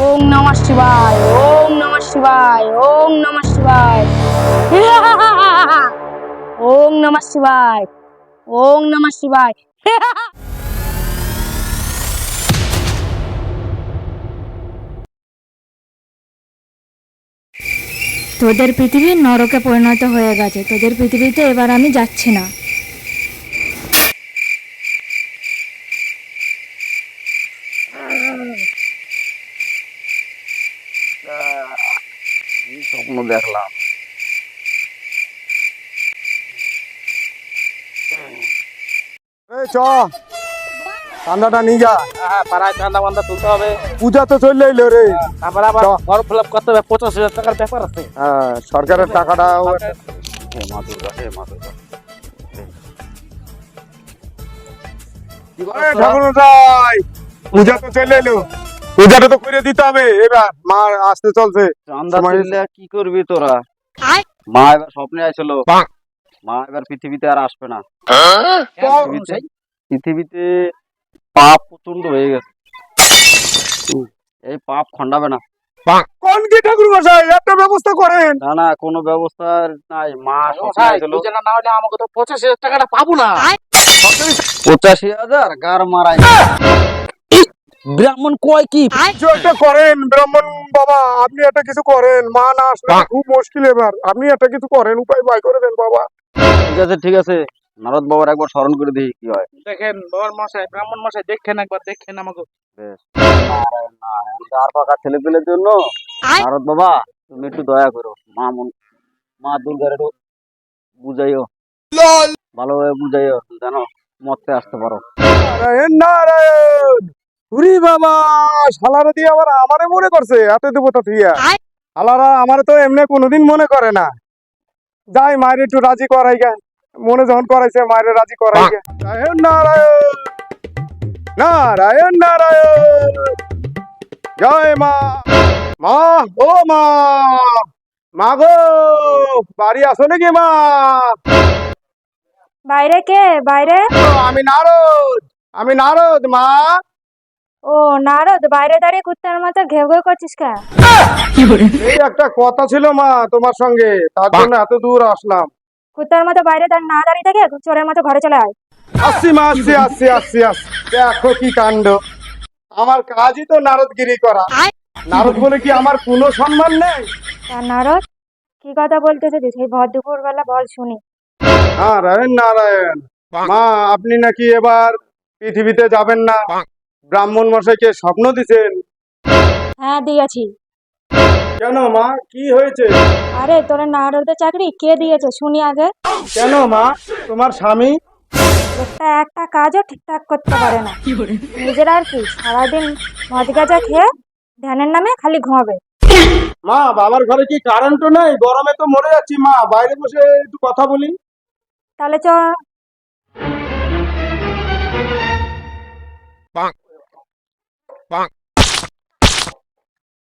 ওম নমঃ শিবায়, ওম নমঃ শিবায়, ওম নমঃ শিবায়। ওম নমঃ শিবায়, ওম নমঃ শিবায়। তোদের পৃথিবী নরকে পরিণত হয়ে গেছে, তোদের পৃথিবীতে এবার আমি যাচ্ছি না। কি স্বপ্ন দেখলাম? এই চ চান্দাটা নিয়ে যা। হ্যাঁ, পাড়ায় চাঁদা বান্দা তুলতে হবে। পূজা তো চলে এলো রে। তারপরে আবার চ। ফর্ম ফিল আপ করতে হবে, 85,000 টাকার ব্যাপার আছে। হ্যাঁ, সরকারের টাকাটা হে মা দুর্গা, হে মা দুর্গা। কি করো তোরা? ঠাকুরমশাই, পূজা তো চলে এলো, পূজাটা তো করে দিতে হবে। এবার মা আসতে চলছে। চাঁদা সময়- তুললে কি করবি তোরা? মা এবার স্বপ্নে আইছিল, মা এবার পৃথিবীতে আর আসবে না। পৃথিবীতে পাপ প্রচন্ড হয়ে গেছে। এই পাপ খণ্ডাবে না। কোন কি ঠাকুরমশাই, একটা ব্যবস্থা করেন। না না, কোনো ব্যবস্থা নাই। মা স্বপ্নে আইছিল, না হলে আমাকে তো 85,000 টাকাটা পাবো না। 85,000 গার মারাই। ব্রাহ্মণ কয় কি? কিছু একটা করেন ব্রাহ্মণ বাবা, আপনি একটা কিছু করেন। মা না আসলে তো খুব মুশকিল। এবার আপনি একটা কিছু করেন, উপায় বাই করে দেন বাবা। ঠিক আছে ঠিক আছে, নারদ বাবার একবার স্মরণ করে দিই কি হয়। দেখেন বাবার মশাই, ব্রাহ্মণ মশাই, দেখেন একবার, দেখেন আমাকে। বেশ। নারায়ণ নারায়ণ, চার পাকা ছেলে পেলের জন্য নারদ বাবা তুমি একটু দয়া করো। মা দুর্গার একটু বুঝাইও, ভালোভাবে বুঝাইও, জানো মরতে আসতে পারো। নারায়ণ নারায়ণ। উরি বাবা, শালারা দিয়ে আবার আমারে মনে করছে এত দেবতা থিয়া। শালারা আমারে তো এমনি কোনোদিন মনে করে না। যাই মায়ের একটু রাজি করাই গে, মনে যখন করাইছে মায়ের রাজি করাই গে। নারায়ণ নারায়ণ, নারায়ণ নারায়ণ। জয় মা। মা, ও মা, মা গো, বাড়ি আসো নাকি মা? বাইরে কে? বাইরে? আমি নারদ, আমি নারদ মা। ও নারদ, বাইরে দাঁড়িয়ে কুত্তার মতো ঘেউ ঘেউ করছিস কেন? এই একটা কথা ছিল মা তোমার সঙ্গে, তার জন্য এত দূর আসলাম। কুত্তার মতো বাইরে না দাঁড়িয়ে থাকে, চোরের মতো ঘরে চলে আয়। আসছি মা, আসছি আসছি আসছি আসছি। দেখো কি কাণ্ড, আমার কাজই তো নারদগিরি করা। নারদ বলে কি আমার কোনো সম্মান নেই? তা নারদ, কি কথা বলতেছে সেই ভর দুপুর বেলা বল শুনি। নারায়ণ নারায়ণ। মা, আপনি নাকি এবার পৃথিবীতে যাবেন না, ব্রাহ্মণ মশাইকে স্বপ্ন দিছেন। হ্যাঁ দিয়েছি। কেন মা, কি হয়েছে? আরে তোর নারদের চাকরি কে দিয়েছে শুনি আগে। কেন মা, তোমার স্বামী? একটা কাজও ঠিকঠাক করতে পারে না। নিজের আর কি, সারাদিন মদ গাঁজা খেয়ে ধ্যানের নামে খালি ঘুমাবে। মা, বাবার ঘরে কি কারেন্ট নেই? গরমে তো মরে যাচ্ছি মা, বাইরে বসে একটু কথা বলি। তাহলে চ।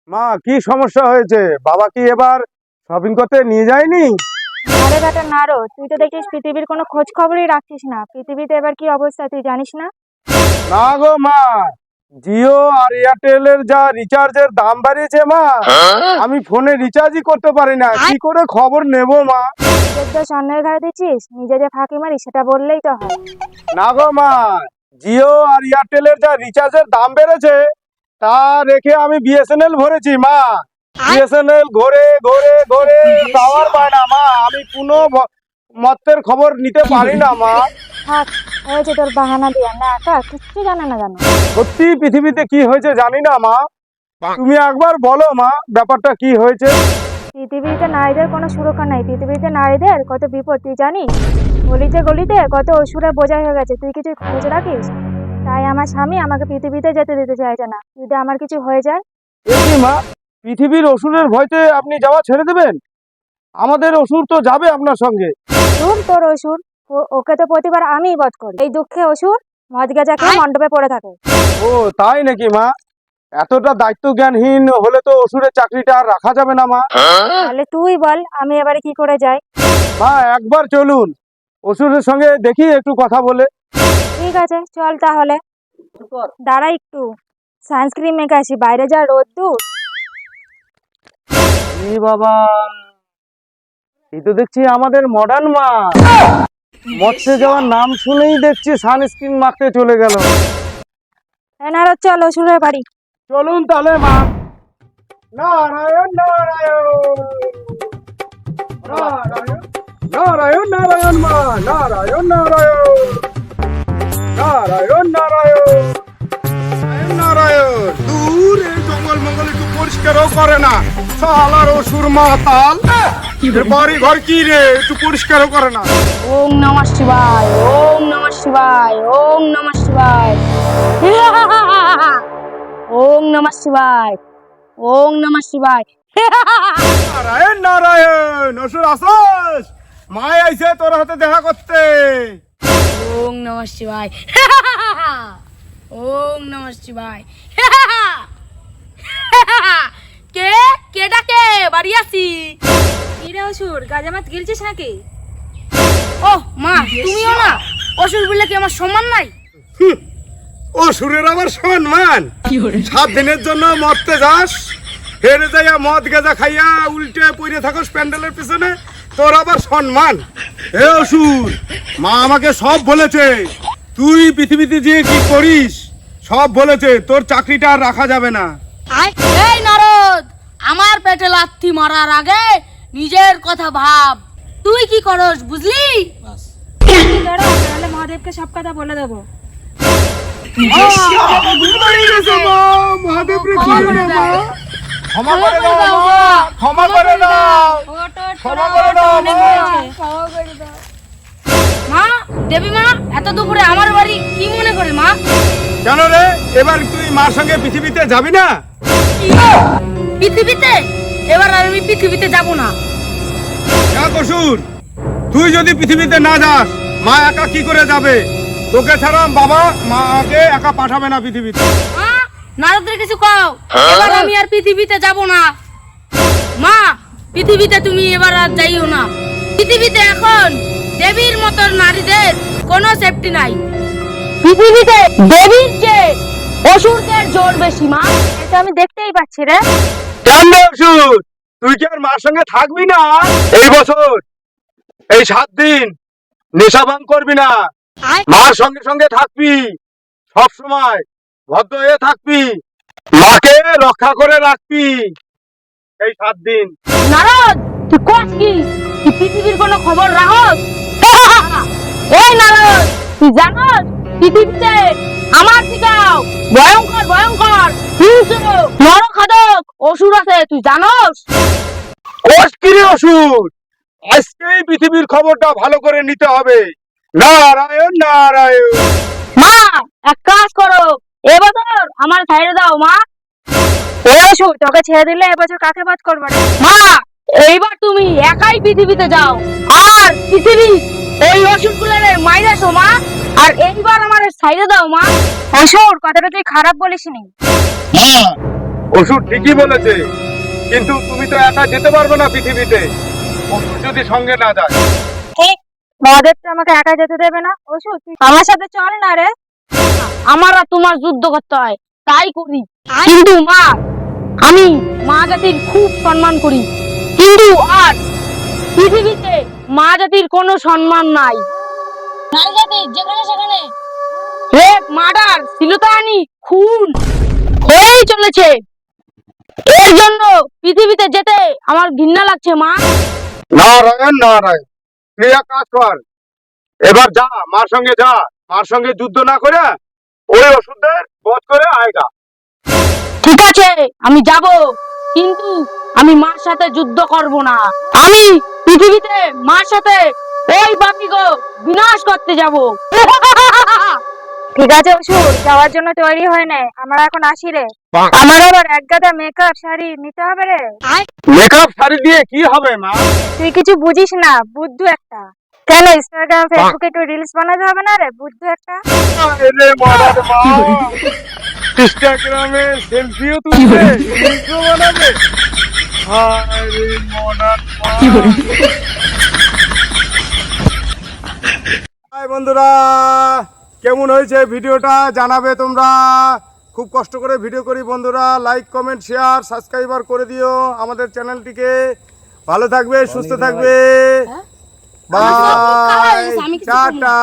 মা, কি সমস্যা হয়েছে? বাবা কি এবার শপিং করতে নিয়ে যায়নি? আরে বেটা নারদ, তুই তো দেখিস পৃথিবীর কোনো খোঁজ খবরই রাখছিস না। পৃথিবীতে এবার কি অবস্থা তুই জানিস না? না গো মা, জিও আর এয়ারটেলের যা রিচার্জের দাম বাড়িয়েছে মা, আমি ফোনে রিচার্জই করতে পারি না। কি করে খবর নেব মা? নিজের দোষ অন্যের ঘরে দিচ্ছিস, নিজে যে ফাঁকি মারি সেটা বললেই তো হয়। না গো মা, জিও আর এয়ারটেলের যা রিচার্জের দাম বেড়েছে, তা রেখে আমি বিএসএনএল ভরেছি মা। বিএসএনএল ঘরে ঘরে ঘরে টাওয়ার পায় না মা, আমি কোনো মতের খবর নিতে পারি না মা। থাক, হয়েছে তোর বাহানা দিয়ে, না একা কিচ্ছু জানে না জানো। সত্যি পৃথিবীতে কি হয়েছে জানি না মা, তুমি একবার বলো মা ব্যাপারটা কি হয়েছে। পৃথিবীতে নারীদের কোনো সুরক্ষা নাই, পৃথিবীতে নারীদের কত বিপদ তুই জানিস? গলিতে গলিতে কত অসুরে বোঝাই হয়ে গেছে, তুই কিছু খোঁজ রাখিস? তাই আমার স্বামী আমাকে পৃথিবীতে যেতে দিতে চাইছে না। যদি আমার কিছু হয়ে যায়? এ কি মা, পৃথিবীর অসুরের ভয়তে আপনি যাওয়া ছেড়ে দেবেন? আমাদের অসুর তো যাবে আপনার সঙ্গে। তোর অসুর, ওকে তো প্রতিবার আমিই বধ করি। এই দুঃখে অসুর মদ গাঁজা খেয়ে মণ্ডপে পড়ে থাকে। ও তাই নাকি মা? এতটা দায়িত্ব জ্ঞানহীন হলে তো অসুরের চাকরিটা আর রাখা যাবে না মা। তাহলে তুই বল আমি এবারে কি করে যাই? মা, একবার চলুন, অসুরের সঙ্গে দেখি একটু কথা বলে। ঠিক আছে চল তাহলে। দাঁড়া একটু, সানস্ক্রিন মেখে আসি, বাইরে যা রোদ্দুর। ই বাবা, এই তো দেখছি আমাদের মডার্ন মা। মরতে যাওয়ার নাম শুনেই দেখছি সানস্ক্রিন মাখতে চলে গেল। হ্যাঁ নারদ, চল অসুরের বাড়ি। চলুন তাহলে মা। নারায়ণ নারায়ণ নারায়ণ নারায়ণ নারায়ণ মা, নারায়ণ নারায়ণ নারায়ণ নারায়ণ নারায়ণ। দূর এই জঙ্গল মঙ্গল একটু পরিষ্কারও করে না, শালার অসুর মাতাল। বাড়ি ঘর কি রে, একটু পরিষ্কারও করে না। ওম নমঃ শিবায়, ওম নমঃ শিবায়, ওম নমঃ শিবায়। ওম নমঃ শিবায়, ওম নমঃ শিবায়। নারায়ণ নারায়ণ, অসুর আসস, মায় আইছে তোর হাতে দেখা করতে। ওম নমঃ শিবায়। ওম নমঃ শিবায়। কে কে ডাকে? বাড়ি আসি। কি রে অসুর, গাজামাত গিলছিস নাকি? ও মা, তুমিও না? অসুর বললে কি আমার সম্মান নাই? অসুরের আবার সম্মান? 7 দিনের জন্য মরতে যাস, হেরে যাইয়া মদ গেজা খাইয়া উল্টে পড়ে থাকস প্যান্ডেলের পিছনে, তোর আবার সম্মান? হে অসুর, মা আমাকে সব বলেছে, তুই পৃথিবীতে যে কি করিস সব বলেছে, তোর চাকরিটা আর রাখা যাবে না। এই নারদ, আমার পেটে লাথি মারার আগে নিজের কথা ভাব। তুই কি করস বুঝলি? দাঁড়া, তাহলে মহাদেবকে সব কথা বলে দেবো। ক্ষমা করে দাও মা, ক্ষমা করে দাও, ক্ষমা করে দাও মা। মা, দেবী মা, এত দুপুরে আমার বাড়ি কি মনে করে মা? কেন রে, এবার তুই মার সঙ্গে পৃথিবীতে যাবি না? কি গো? পৃথিবীতে? এবার আর আমি পৃথিবীতে যাব না। এক অসুর, তুই যদি পৃথিবীতে না যাস, মা একা কি করে যাবে? তোকে ছাড়া বাবা মাকে একা পাঠাবে না পৃথিবীতে। মা, নারদের কিছু কও, এবার আমি আর পৃথিবীতে যাব না। মা, পৃথিবীতে তুমি এবার আর যাইও না। পৃথিবীতে এখন দেবীর মতো নারীদের কোনো সেফটি নাই। পৃথিবীতে দেবীর চেয়ে অসুরদের জোর বেশি মা। এটা আমি দেখতেই পাচ্ছি রে। কেন রে অসুর, তুই কি আর মার সঙ্গে থাকবি না এই বছর? এই 7 দিন নেশা ভাঙ করবি না, মার সঙ্গে সঙ্গে থাকবি, সব সময় ভদ্র হয়ে থাকবি, মাকে রক্ষা করে রাখবি এই 7 দিন। নারদ, তুই কস কি? তুই পৃথিবীর কোনো খবর রাখস? এই নারদ, তুই জানস পৃথিবীতে আমার থেকেও ভয়ঙ্কর ভয়ঙ্কর হিংস্র নরখাদক অসুর আছে, তুই জানস? কোষ কি রে অসুর, আজকেই পৃথিবীর খবরটা ভালো করে নিতে হবে। নারায়ণ নারায়ণ। মা, এক কাজ করো, এবছর আমার ছেড়ে দাও মা। ও অসুর, তোকে ছেড়ে দিলে এবছর কাকে বাদ করবো রে? মা, এইবার তুমি একাই পৃথিবীতে যাও, আর পৃথিবী ওই অসুরগুলোরে মাইরাছো মা। আর এইবার আমার ছেড়ে দাও মা। অসুর, কথাটা তুই খারাপ বলিসনি। হ্যাঁ, অসুর ঠিকই বলেছে, কিন্তু তুমি তো একা যেতে পারবে না পৃথিবীতে, অসুর যদি সঙ্গে না যায়। ঠিক, মহাদেব তো আমাকে একা যেতে দেবে না। অসুর, তুই আমার সাথে চল না রে। আমার আর তোমার যুদ্ধ করতে হয়, তাই করি। কিন্তু মা, আমি মা জাতির খুব সম্মান করি, কিন্তু আর পৃথিবীতে মা জাতির কোনো সম্মান নাই। নারী জাতির যেখানে সেখানে রেপ, মার্ডার, শ্লীলতাহানি, খুন হয়েই চলেছে। এর জন্য পৃথিবীতে যেতে আমার ঘৃণা লাগছে মা। নারায়ণ নারায়ণ, তুই এক কাজ কর, এবার যা, মার সঙ্গে যা, মার সঙ্গে যুদ্ধ না করে ওই অসুরদের বধ করে আয়গা। ঠিক আছে, আমি যাব, কিন্তু আমি মার সাথে যুদ্ধ করব না। আমি পৃথিবীতে মার সাথে ওই পাপীকে বিনাশ করতে যাব। ঠিক আছে অসুর, যাওয়ার জন্য তৈরি হয় না, আমরা এখন আসি রে। আমার আবার এক গাদা মেকআপ শাড়ি নিতে হবে রে। মেকআপ শাড়ি দিয়ে কি হবে মা? তুই কিছু বুঝিস না, বুদ্ধু একটা। কেন ইনস্টাগ্রাম ফেসবুকে একটু রিলস বানাতে হবে না রে, বুদ্ধু একটা। এলে মরার মা, ইনস্টাগ্রামে সেলফিও তুলবে, রিলসও বানাবে। হায় রে মরার মা। হাই বন্ধুরা, কেমন হয়েছে ভিডিওটা জানাবে তোমরা খুব কষ্ট করে ভিডিও করি বন্ধুরা, লাইক কমেন্ট শেয়ার সাবস্ক্রাইবার করে দিও আমাদের চ্যানেলটিকে। ভালো থাকবে, সুস্থ থাকবে, বাই, আমি কিছু বলবো না। টাটা।